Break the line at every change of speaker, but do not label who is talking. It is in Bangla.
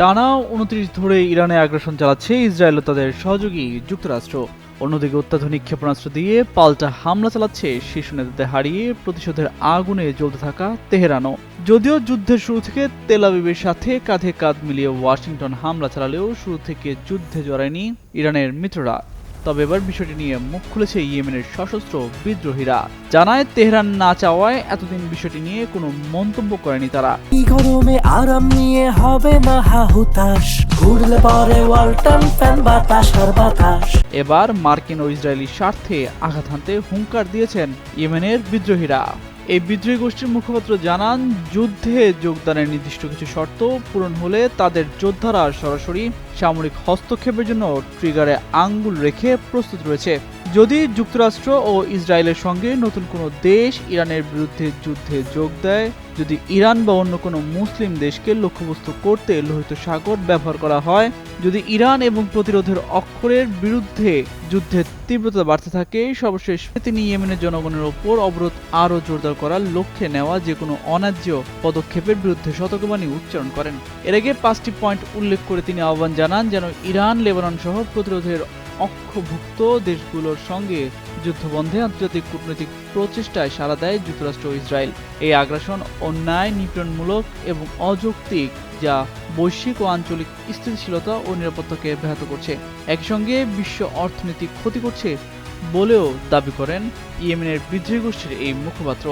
টানা ২৯ ধরে ইরানে আগ্রাসন চালাচ্ছে ইসরায়েল ও তাদের সহযোগী যুক্তরাষ্ট্র। অন্যদিকে অত্যাধুনিক ক্ষেপণাস্ত্র দিয়ে পাল্টা হামলা চালাচ্ছে শীর্ষ নেতাদের হারিয়ে প্রতিশোধের আগুনে জ্বলতে থাকা তেহরানও। যদিও যুদ্ধের শুরু থেকে তেল আবিবের সাথে কাঁধে কাঁধ মিলিয়ে ওয়াশিংটন হামলা চালালেও শুরু থেকে যুদ্ধে জড়ায়নি ইরানের মিত্ররা। তবে এবার বিষয়টি নিয়ে মুখ খুলেছে ইয়েমেনের সশস্ত্র বিদ্রোহীরা। জানায় তেহরান না চাওয়ায় এতদিন বিষয়টি নিয়ে কোনো মন্তব্য করেনি তারা।
গরমে আরাম নিয়ে হবে না হাহুতাশ, ঘুরলে পরে ওয়ালটন ফ্যান বাতাস আর বাতাস।
এবার মার্কিন ও ইসরায়েলি স্বার্থে আঘাত হানতে হুঙ্কার দিয়েছেন ইয়েমেনের বিদ্রোহীরা। এই বিদ্রোহী গোষ্ঠীর মুখপাত্র জানান, যুদ্ধে যোগদানের নির্দিষ্ট কিছু শর্ত পূরণ হলে তাদের যোদ্ধারা সরাসরি সামরিক হস্তক্ষেপের জন্য ট্রিগারে আঙ্গুল রেখে প্রস্তুত রয়েছে। যদি যুক্তরাষ্ট্র ও ইসরায়েলের সঙ্গে নতুন কোনো দেশ ইরানের বিরুদ্ধে যুদ্ধে যোগ দেয়, যদি ইরান বা অন্য কোনো মুসলিম দেশকে লক্ষ্যবস্তু করতে লোহিত সাগর ব্যবহার করা হয়, যদি ইরান এবং প্রতিরোধের অক্ষরের বিরুদ্ধে যুদ্ধের তীব্রতা বাড়তে থাকে, সর্বশেষ তিনি ইয়েমেনের জনগণের ওপর অবরোধ আরও জোরদার করার লক্ষ্যে নেওয়া যে কোনো অন্যায্য পদক্ষেপের বিরুদ্ধে সতর্কবাণী উচ্চারণ করেন। এর আগে 5টি পয়েন্ট উল্লেখ করে তিনি আহ্বান জানান যেন ইরান, লেবানন সহ প্রতিরোধের অক্ষভুক্ত দেশগুলোর সঙ্গে যুদ্ধবন্ধে আন্তর্জাতিক কূটনৈতিক প্রচেষ্টায় সাড়া দেয় যুক্তরাষ্ট্র ও ইসরায়েল। এই আগ্রাসন অন্যায়, নিপীড়নমূলক এবং অযৌক্তিক, যা বৈশ্বিক ও আঞ্চলিক স্থিতিশীলতা ও নিরাপত্তাকে ব্যাহত করছে, একই সঙ্গে বিশ্ব অর্থনৈতিক ক্ষতি করছে বলেও দাবি করেন ইয়েমেনের বিদ্রোহী গোষ্ঠীর এই মুখপাত্র।